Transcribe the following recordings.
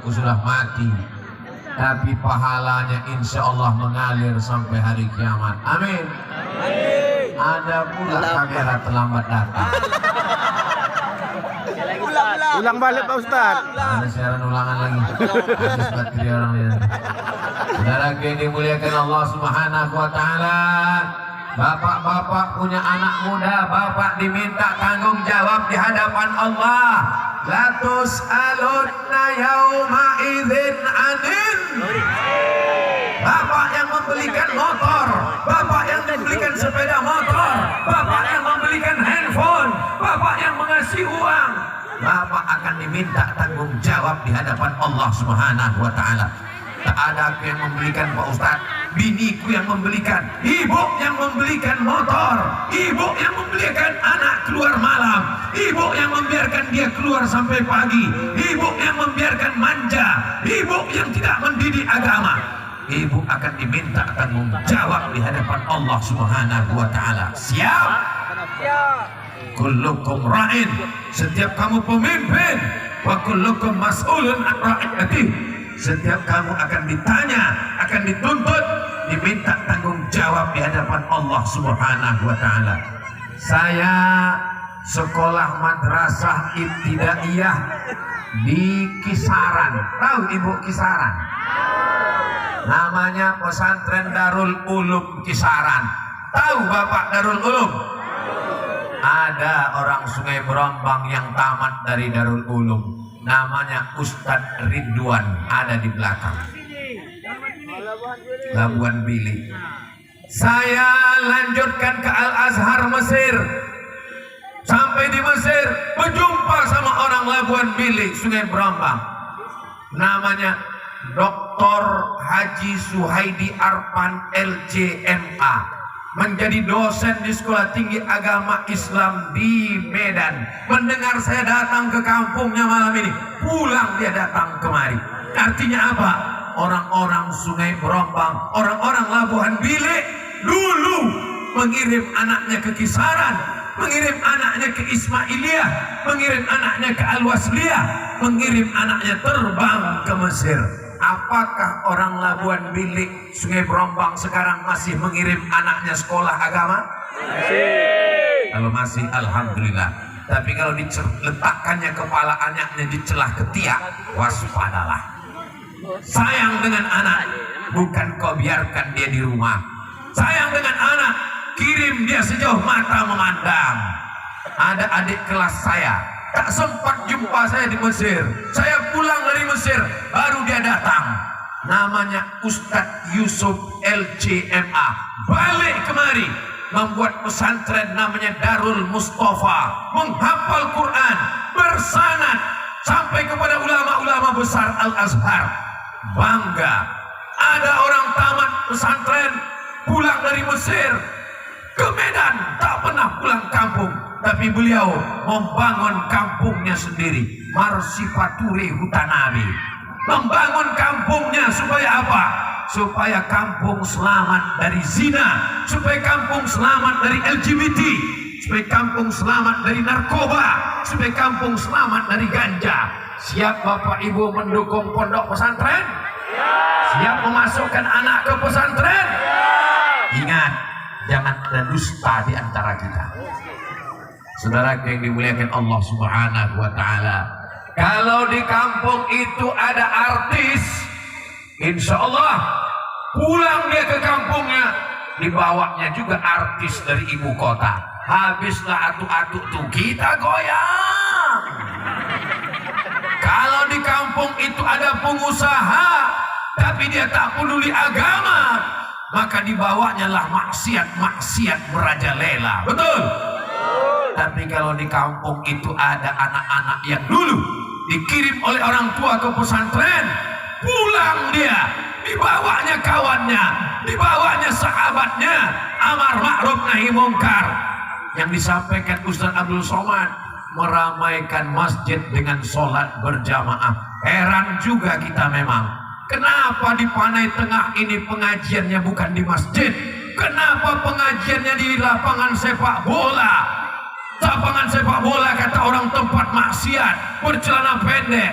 aku sudah mati, tapi pahalanya insya Allah mengalir sampai hari kiamat. Amin. Ada pula kamera terlambat datang. Ulang balik Pak Ustaz. Ada siaran ulangan lagi. Habis bateri orang ini. Saudara yang dimuliakan Allah Subhanahu wa taala, bapak-bapak punya anak muda, bapak diminta tanggung jawab di hadapan Allah. La tus'alunna yauma idzin anin. Bapak yang membelikan motor, bapak yang membelikan sepeda motor, bapak yang membelikan handphone, bapak yang mengasih uang, bapak akan diminta tanggung jawab di hadapan Allah Subhanahu wa taala. Tak ada aku yang membelikan Pak Ustadz, biniku yang membelikan, ibu yang membelikan motor, ibu yang membelikan anak keluar malam, ibu yang membiarkan dia keluar sampai pagi, ibu yang membiarkan manja, ibu yang tidak mendidik agama. Ibu akan diminta tanggung jawab di hadapan Allah Subhanahu wa taala. Siap? Kullukum ra'in, setiap kamu pemimpin, wa kullukum mas'ulun an ra'iyatihi. Setiap kamu akan ditanya, akan dituntut, diminta tanggung jawab di hadapan Allah Subhanahu wa taala. Saya sekolah madrasah ibtidaiyah di Kisaran. Tahu Ibu Kisaran? Namanya Pesantren Darul Ulum Kisaran. Tahu Bapak Darul Ulum? Ada orang Sungai Berombang yang tamat dari Darul Ulum, namanya Ustadz Ridwan, ada di belakang Labuan Bilik. Saya lanjutkan ke Al-Azhar Mesir. Sampai di Mesir berjumpa sama orang Labuan Bilik, Sungai Berombang, namanya Dr. Haji Suhaidi Arfan LCMA, menjadi dosen di Sekolah Tinggi Agama Islam di Medan. Mendengar saya datang ke kampungnya malam ini, pulang dia datang kemari. Artinya apa? Orang-orang Sungai Berombang, orang-orang Labuan Bilik dulu mengirim anaknya ke Kisaran, mengirim anaknya ke Ismailiyah, mengirim anaknya ke Al-Wasliyah, mengirim anaknya terbang ke Mesir. Apakah orang Labuan Bilik, Sungai Berombang sekarang masih mengirim anaknya sekolah agama? Masih. Kalau masih, alhamdulillah. Tapi kalau diletakkannya kepala anaknya di celah ketiak, waspadalah. Sayang dengan anak, bukan kau biarkan dia di rumah. Sayang dengan anak, kirim dia sejauh mata memandang. Ada adik kelas saya, tak sempat jumpa saya di Mesir. Saya pulang dari Mesir, baru dia datang. Namanya Ustadz Yusuf LCMA. Balik kemari, membuat pesantren namanya Darul Mustafa, menghafal Quran, bersanad sampai kepada ulama-ulama besar Al-Azhar. Bangga, ada orang tamat pesantren, pulang dari Mesir ke Medan, tak pernah pulang kampung. Tapi beliau membangun kampungnya sendiri, Marsipature Hutanabi. Membangun kampungnya supaya apa? Supaya kampung selamat dari zina, supaya kampung selamat dari LGBT, supaya kampung selamat dari narkoba, supaya kampung selamat dari ganja. Siap Bapak Ibu mendukung pondok pesantren? Siap memasukkan anak ke pesantren? Ingat, jangan ada dusta di antara kita. Saudara yang dimuliakan Allah Subhanahu wa taala, kalau di kampung itu ada artis, insya Allah pulang dia ke kampungnya, dibawanya juga artis dari ibu kota. Habislah atu-atu tuh kita goyang. Kalau di kampung itu ada pengusaha, tapi dia tak peduli agama, maka dibawanya lah maksiat-maksiat merajalela. Betul? Tapi kalau di kampung itu ada anak-anak yang dulu dikirim oleh orang tua ke pesantren, pulang dia, dibawanya kawannya, dibawanya sahabatnya, amar ma'ruf nahi mungkar. Yang disampaikan Ustaz Abdul Somad, meramaikan masjid dengan sholat berjamaah. Heran juga kita memang, kenapa di Panai Tengah ini pengajiannya bukan di masjid? Kenapa pengajiannya di lapangan sepak bola? Lapangan sepak bola kata orang tempat maksiat, bercelana pendek.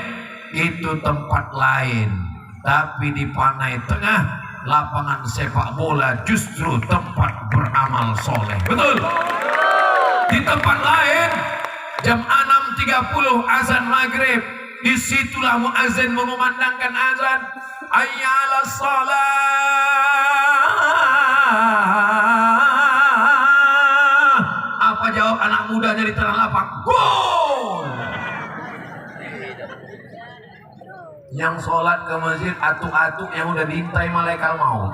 itu tempat lain. Tapi di Panai Tengah, lapangan sepak bola justru tempat beramal soleh. Betul? Di tempat lain, jam 6.30 azan maghrib, disitulah muazin mengumandangkan azan, hayya 'alas shalah. Apa jawab anak mudanya di tanah lapang? Gol. Yang sholat ke masjid atuk-atuk yang udah diintai malaikat maut.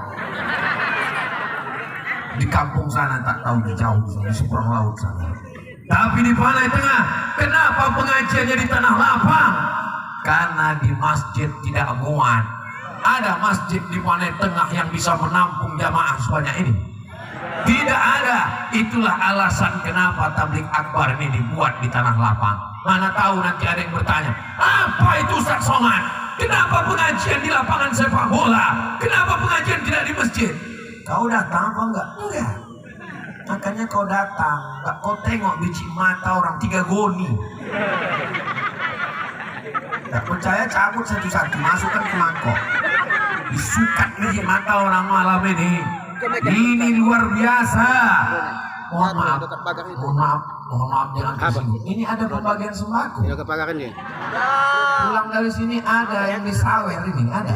Di kampung sana tak tahu di jauh di seberang laut sana. Tapi di Panai Tengah, kenapa pengajiannya di tanah lapang? Karena di masjid tidak muat. Ada masjid di Panai Tengah yang bisa menampung jamaah sebanyak ini? Tidak ada. Itulah alasan kenapa tablik akbar ini dibuat di tanah lapang. Mana tahu nanti ada yang bertanya, apa itu Ustaz Somad? Kenapa pengajian di lapangan sepak bola? Kenapa pengajian tidak di masjid? Kau datang apa enggak? Enggak. Makanya kau datang, enggak kau tengok biji mata orang 3 goni. Tak percaya cabut satu-satu, masukkan ke mangkok. Disukat biji mata orang malam ini. Ini luar biasa. Mohon maaf, jangan kesini. Ini ada pembagian sembako. Pulang dari sini ada yang disawer ini, ada.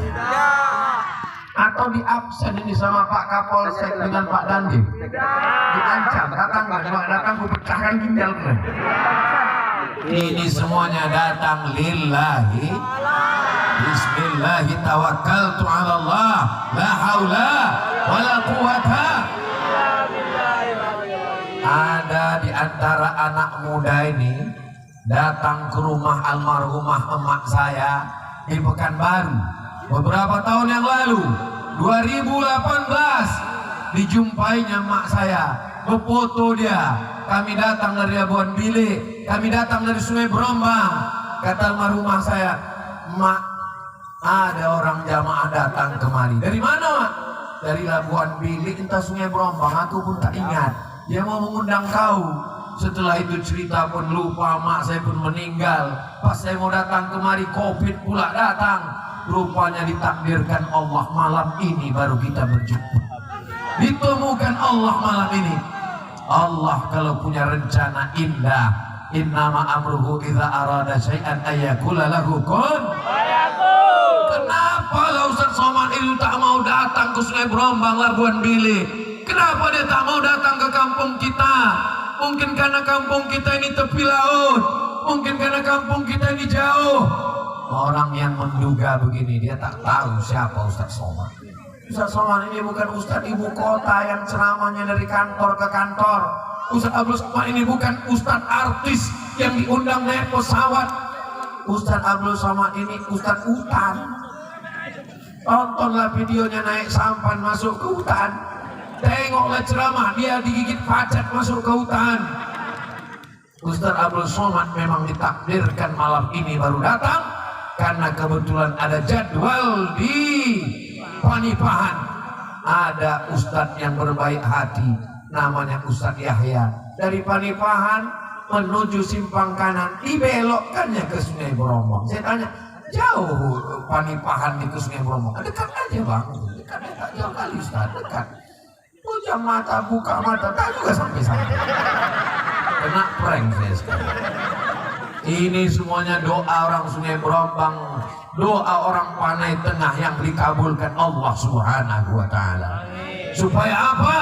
Atau di absen ini sama Pak Kapolsek dengan Pak Dandim. Diancam, datang ku pecahkan ginjal kalian. Ini semuanya datang lillahi. Bismillahi tawakkaltu ala Allah, la haula wala quwata. Ada di antara anak muda ini datang ke rumah almarhumah emak saya di Pekanbaru beberapa tahun yang lalu, 2018. Dijumpainya emak saya, berfoto dia. Kami datang dari Labuan Bilik, kami datang dari Sungai Berombang. Kata almarhumah saya, "Mak, ada orang jamaah datang kemari." Dari mana, Mak? Dari Labuan Bilik entah Sungai Berombang, aku pun tak ingat. Dia mau mengundang kau. Setelah itu cerita pun lupa, mak saya pun meninggal. Pas saya mau datang kemari, Covid pula datang. Rupanya ditakdirkan Allah malam ini baru kita berjumpa. Ditemukan Allah malam ini. Allah kalau punya rencana indah, innama amruhu idza arada syai'an ayyakula lahu kun fayakun. Kenapa Ustaz Somad itu tak mau datang ke Sungai Berombang, Labuan Bilik? Kenapa dia tak mau datang ke kampung kita? Mungkin karena kampung kita ini tepi laut. Mungkin karena kampung kita ini jauh. Orang yang menduga begini, dia tak tahu siapa Ustaz Somad. Ustaz Somad ini bukan Ustaz ibu kota yang ceramahnya dari kantor ke kantor. Ustaz Abdul Somad ini bukan Ustaz artis yang diundang naik pesawat. Ustaz Abdul Somad ini Ustaz hutan. Tontonlah videonya naik sampan masuk ke hutan. Tengoklah ceramah, dia digigit pacat masuk ke hutan. Ustaz Abdul Somad memang ditakdirkan malam ini baru datang karena kebetulan ada jadwal di Panipahan. Ada Ustaz yang berbaik hati, namanya Ustaz Yahya. Dari Panipahan menuju simpang kanan, dibelokkannya ke Sungai Berombong. Saya tanya, jauh Panipahan ke Sungai Berombong? Dekat aja bang, dekat, tak jauh kali Ustaz, dekat. Pujam mata, buka mata, tak juga sampai sana. Kena prank saya sekarang. Ini semuanya doa orang Sungai Berombang, doa orang Panai Tengah yang dikabulkan Allah Subhanahu wa Ta'ala. Supaya apa?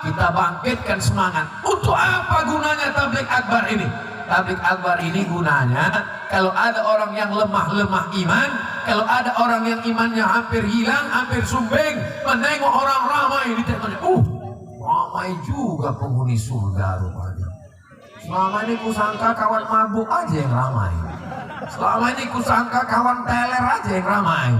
Kita bangkitkan semangat. Untuk apa gunanya tablik akbar ini? Tablik akbar ini gunanya kalau ada orang yang lemah-lemah iman, kalau ada orang yang imannya hampir hilang, hampir sumbing, menengok orang ramai, ditanya, ramai juga penghuni surga rupanya. Selama ini kusangka kawan mabuk aja yang ramai. Selama ini kusangka kawan teler aja yang ramai.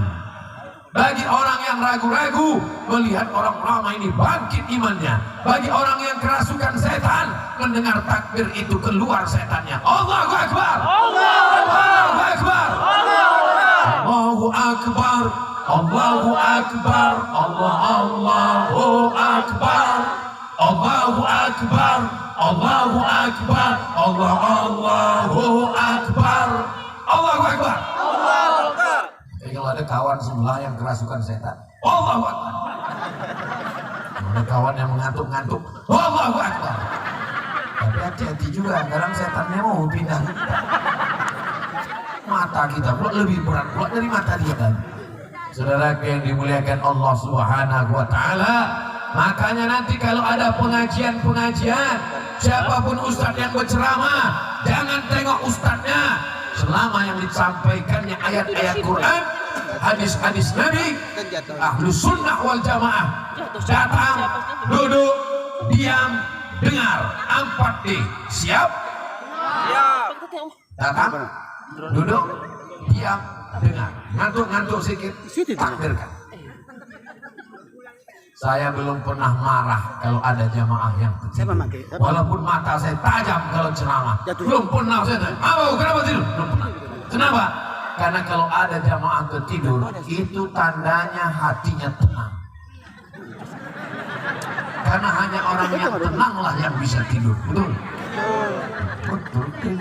Bagi orang yang ragu-ragu melihat orang ramai ini bangkit imannya. Bagi orang yang kerasukan setan mendengar takbir itu keluar setannya. Allahu Akbar. Allahu Akbar. Allahu Akbar. Allahu Akbar. Allahu Akbar. Allahu Akbar. Allahu Akbar. Allahu Akbar. Allahu Akbar. kalau ada kawan sebelah yang kerasukan setan. Allahu Akbar. Ada kawan yang mengantuk-ngantuk. Allahu Akbar. Tapi hati-hati juga, kadang setannya mau pindah kita. Mata kita pula lebih berat pula dari mata dia kan. Saudara yang dimuliakan Allah Subhanahu wa taala, makanya nanti kalau ada pengajian-pengajian, siapapun ustadz yang berceramah, jangan tengok ustadznya, selama yang disampaikannya ayat-ayat Quran, hadis-hadis Nabi, Ahlus Sunnah wal Jamaah. Datang, duduk, diam, dengar. 4D. Siap? Datang, duduk, diam, dengar. Ngantuk-ngantuk sedikit, takbirkan. Saya belum pernah marah kalau ada jamaah yang ketidur. Walaupun mata saya tajam kalau ceramah. Belum pernah saya tanya, kenapa tidur? Belum pernah. Kenapa? Karena kalau ada jamaah tertidur, itu tandanya hatinya tenang. Karena hanya orang yang tenanglah yang bisa tidur. Betul? Betul.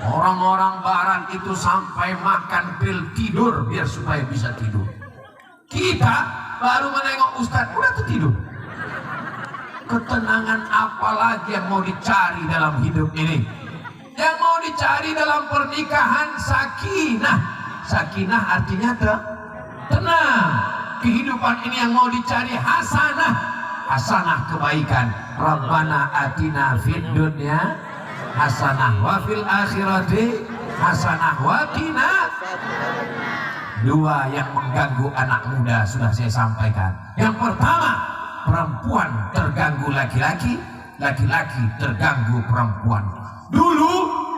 Orang-orang barat itu sampai makan pil tidur biar supaya bisa tidur. Kita baru menengok ustadz udah tertidur. Ketenangan apa lagi yang mau dicari dalam hidup ini? Yang mau dicari dalam pernikahan sakinah. Sakinah artinya tenang. Kehidupan ini yang mau dicari hasanah. Hasanah kebaikan. Rabbana atina fid dunya hasanah wa fil akhirati hasanah wa qina. Dua yang mengganggu anak muda sudah saya sampaikan. Yang pertama, perempuan terganggu laki-laki, laki-laki terganggu perempuan. Dulu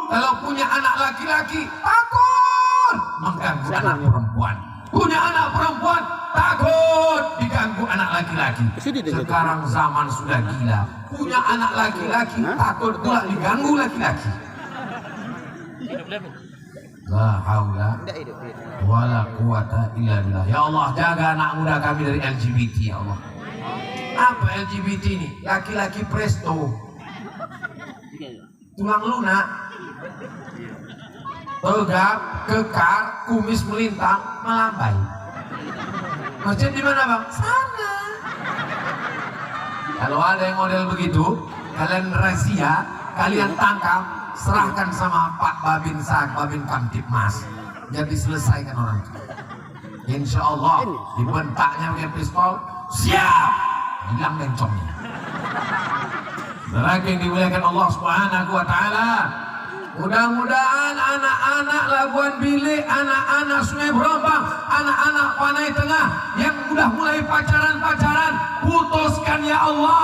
kalau punya anak laki-laki takut mengganggu anak perempuan. Punya anak perempuan takut diganggu anak laki-laki. Sekarang zaman sudah gila. Punya anak laki-laki takut pula diganggu laki-laki. La haula wala quwata illa billah. Ya Allah, jaga anak muda kami dari LGBT ya Allah. Apa LGBT ini? Laki-laki presto, tulang lunak, tegap, kekar, kumis melintang, melambai. Masjid di mana bang? Sana. Kalau ada yang model begitu, kalian razia, kalian tangkap, serahkan sama Pak Babin Sak, Babin Kamtipmas. Jadi selesaikan orang itu. Insya Allah dibentaknya pakai pistol, siap, hilang bencongnya. Saudara yang dimuliakan Allah Subhanahu wa taala, mudah-mudahan anak-anak Labuan Bilik, anak-anak Sungai Berombang, anak-anak Panai Tengah yang udah mulai pacaran-pacaran, putuskan ya Allah.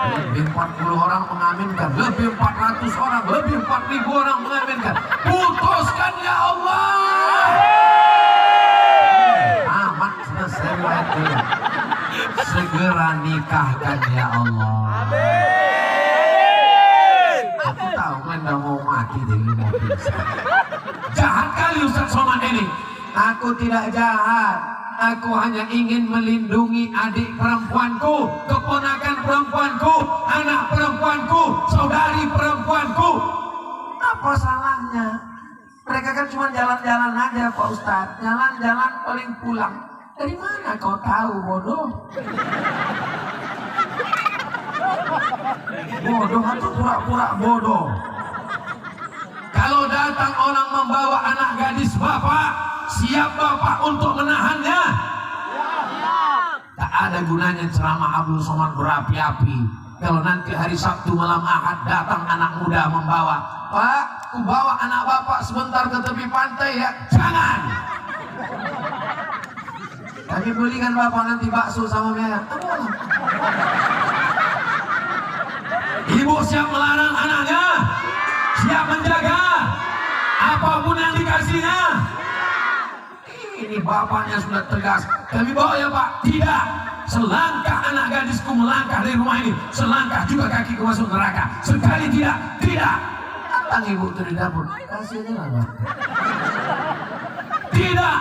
Lebih 40 orang mengaminkan, lebih 400 orang, lebih 4.000 orang mengaminkan. Putuskan ya Allah. Amat selesai lagi. Segera nikahkan ya Allah. Aku tahu Anda mau mati dari mobil saya. Jahat kali Ustaz Somad ini. Aku tidak jahat. Aku hanya ingin melindungi adik perempuanku, keponakan perempuanku, anak perempuanku, saudari perempuanku. Apa salahnya? Mereka kan cuma jalan-jalan aja Pak Ustadz. Jalan-jalan paling pulang. Dari mana kau tahu bodoh? Bodoh atau pura-pura bodoh? Kalau datang orang membawa anak gadis bapak, siap bapak untuk menahannya? Tak ada gunanya ceramah Abdul Somad berapi-api. Kalau nanti hari Sabtu malam Ahad datang anak muda membawa, Pak, aku bawa anak bapak sebentar ke tepi pantai ya. Jangan. Kami belikan bapak nanti bakso sama merah. Ibu siap melarang anaknya, siap menjaga apapun yang dikasihnya. Ini bapaknya sudah tegas. Kami bawa ya Pak. Tidak. Selangkah anak gadisku melangkah dari rumah ini, selangkah juga kakiku masuk neraka. Sekali tidak. Tidak. Datang ibu dari dapur. Kasih aja lah Pak. Tidak.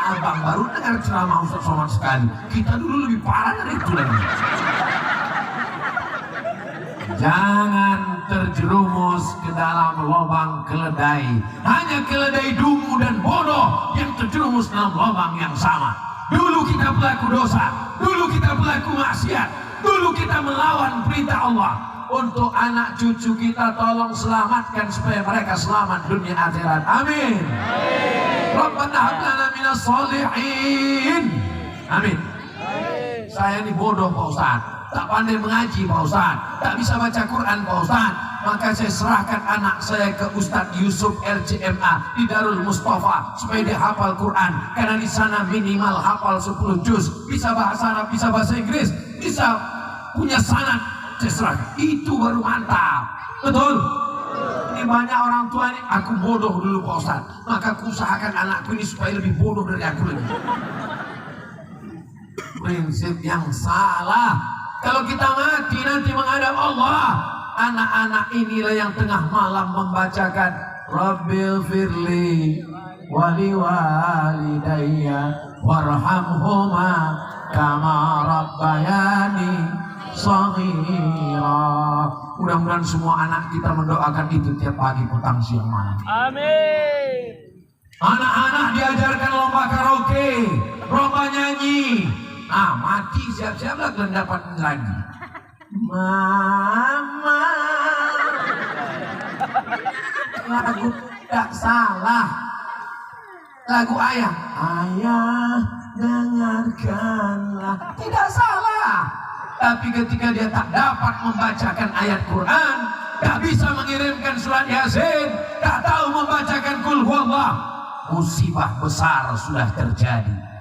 Abang baru dengar ceramah Ustaz Somad sekali. Kita dulu lebih parah dari itu lagi. Jangan terjerumus ke dalam lubang keledai. Hanya keledai dungu dan bodoh yang terjerumus dalam lubang yang sama. Dulu kita pelaku dosa, dulu kita pelaku maksiat, dulu kita melawan perintah Allah. Untuk anak cucu kita tolong selamatkan supaya mereka selamat dunia akhirat. Amin. Rabbana hab lana minas sholihin. Amin. Saya ini bodoh Pak Ustaz, tak pandai mengaji Pak Ustaz, tak bisa baca Quran Pak Ustaz. Maka saya serahkan anak saya ke Ustaz Yusuf LCMA di Darul Mustafa supaya dia hafal Quran. Karena di sana minimal hafal 10 juz, bisa bahasa Arab, bisa bahasa Inggris, bisa punya sanad. Saya serahkan. Itu baru mantap. Betul? Ini banyak orang tua ini, aku bodoh dulu Pak Ustaz, maka aku usahakan anakku ini supaya lebih bodoh dari aku lagi. Prinsip yang salah. Kalau kita mati nanti menghadap Allah, anak-anak inilah yang tengah malam membacakan Rabbil firli wali walidayya warhamhuma kama rabbayani shaghira. Mudah-mudahan semua anak kita mendoakan itu tiap pagi, petang, siang, malam. Amin. Anak-anak diajarkan lomba karaoke, lomba nyanyi. Mati siap-siap lah kalian dapat lagi. Mama, lagu tidak salah. Lagu ayah, ayah dengarkanlah, tidak salah. Tapi ketika dia tak dapat membacakan ayat Quran, tak bisa mengirimkan surat Yasin, tak tahu membacakan Qul Huwallah, musibah besar sudah terjadi.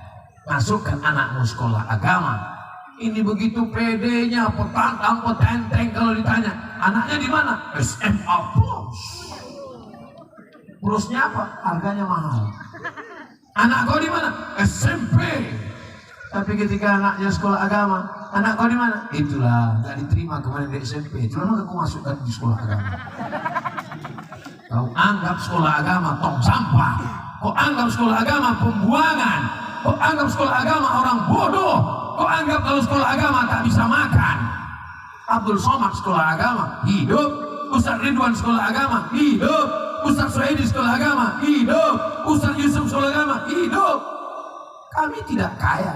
Masukkan anakmu sekolah agama. Ini begitu pedenya, petantang, petenteng kalau ditanya, anaknya di mana? SMA Plus. Plusnya apa? Harganya mahal. Anak kau di mana? SMP. Tapi ketika anaknya sekolah agama, anak kau di mana? Itulah, nggak diterima kemarin di SMP. Cuma aku masukkan di sekolah agama. Kau anggap sekolah agama tong sampah. Kau anggap sekolah agama pembuangan. Kau anggap sekolah agama orang bodoh. Kau anggap kalau sekolah agama tak bisa makan. Abdul Somad sekolah agama hidup. Ustaz Ridwan sekolah agama hidup. Ustaz Suhaidi sekolah agama hidup. Ustaz Yusuf sekolah agama hidup. Kami tidak kaya,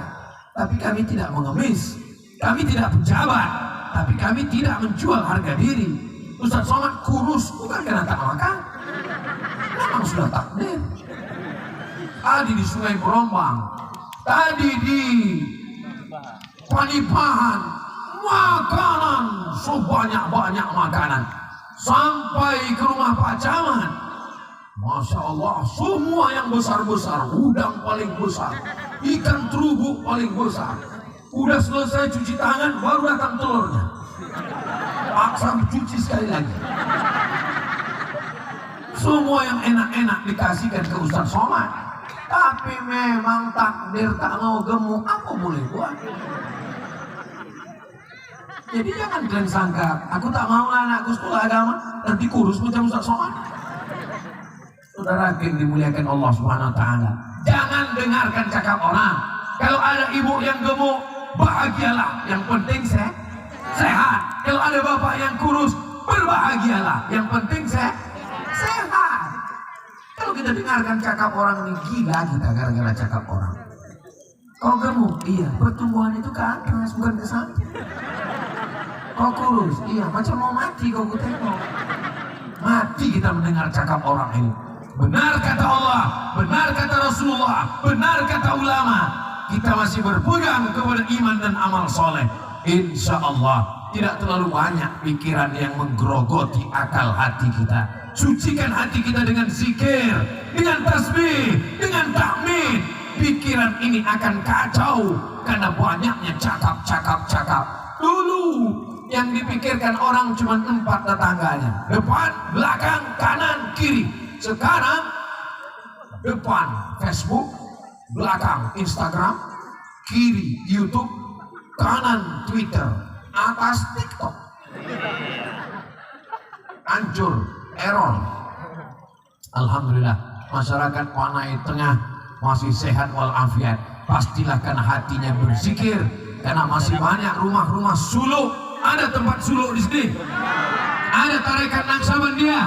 tapi kami tidak mengemis. Kami tidak pejabat, tapi kami tidak menjual harga diri. Ustaz Somad kurus bukan karena tak makan, memang sudah takdir. Tadi di Sungai Berombang, tadi di Panipahan, makanan sebanyak-banyak makanan. Sampai ke rumah Pak Camat, Masya Allah, semua yang besar-besar, udang paling besar, ikan terubuk paling besar. Udah selesai cuci tangan, baru datang telurnya. Paksa cuci sekali lagi. Semua yang enak-enak dikasihkan ke Ustaz Somad. Tapi memang takdir tak mau gemuk, apa boleh buat? Jadi jangan kalian sangka, aku tak mau anakku sekolah agama, nanti kurus macam Ustaz Somad. Saudara yang dimuliakan Allah Subhanahu Wa Taala, jangan dengarkan cakap orang. Kalau ada ibu yang gemuk, bahagialah, yang penting sehat. Kalau ada bapak yang kurus, berbahagialah, yang penting sehat. Kalau kita dengarkan cakap orang ini, gila kita gara-gara cakap orang. Kau gemuk, iya, pertumbuhan itu ke atas bukan ke samping. Kau kurus, iya, macam mau mati kau tengok. Mati kita mendengar cakap orang ini. Benar kata Allah, benar kata Rasulullah, benar kata ulama. Kita masih berpegang kepada iman dan amal soleh. Insya Allah tidak terlalu banyak pikiran yang menggerogoti akal hati kita. Sucikan hati kita dengan zikir, dengan tasbih, dengan tahmid. Pikiran ini akan kacau karena banyaknya cakap. Dulu yang dipikirkan orang cuma 4 tetangganya, depan, belakang, kanan, kiri. Sekarang depan Facebook, belakang Instagram, kiri YouTube, kanan Twitter, atas TikTok. Hancur, error. Alhamdulillah, masyarakat Wanai Tengah masih sehat walafiat. Pastilah karena hatinya berzikir, karena masih banyak rumah-rumah suluk Ada tempat suluk di sini? Ada tarekat Naksabandia?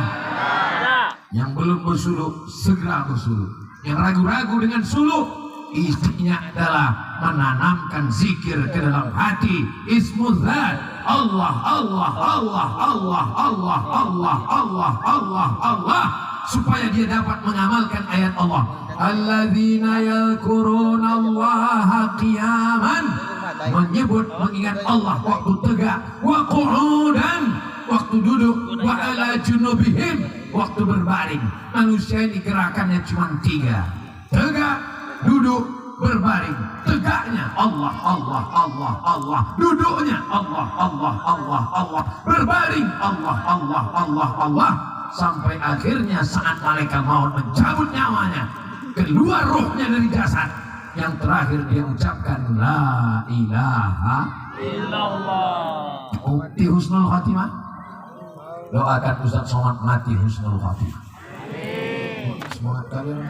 Yang belum bersuluk segera bersuluk. Yang ragu-ragu dengan suluk, istrinya adalah menanamkan zikir ke dalam hati. Ismudzat Allah, Allah, Allah, Allah, Allah, Allah, Allah, Allah, Allah, supaya dia dapat mengamalkan ayat Allah. Alladzina yadhkuruna Allaha qiyaman, menyebut mengingat Allah waktu tegak, wa qu'udan, waktu duduk, wa ala junubihim, waktu berbaring. Manusia ini gerakannya cuma 3: tegak, duduk, berbaring. Tegaknya Allah, Allah, Allah, Allah. Duduknya Allah, Allah, Allah, Allah. Berbaring Allah, Allah, Allah, Allah. Sampai akhirnya saat malaikat maut mencabut nyawanya, keluar rohnya dari jasad, yang terakhir dia ucapkan la ilaha illallah. Mati husnul khatimah. Doakan Ustaz Somad mati husnul khatimah. Semangat kalian.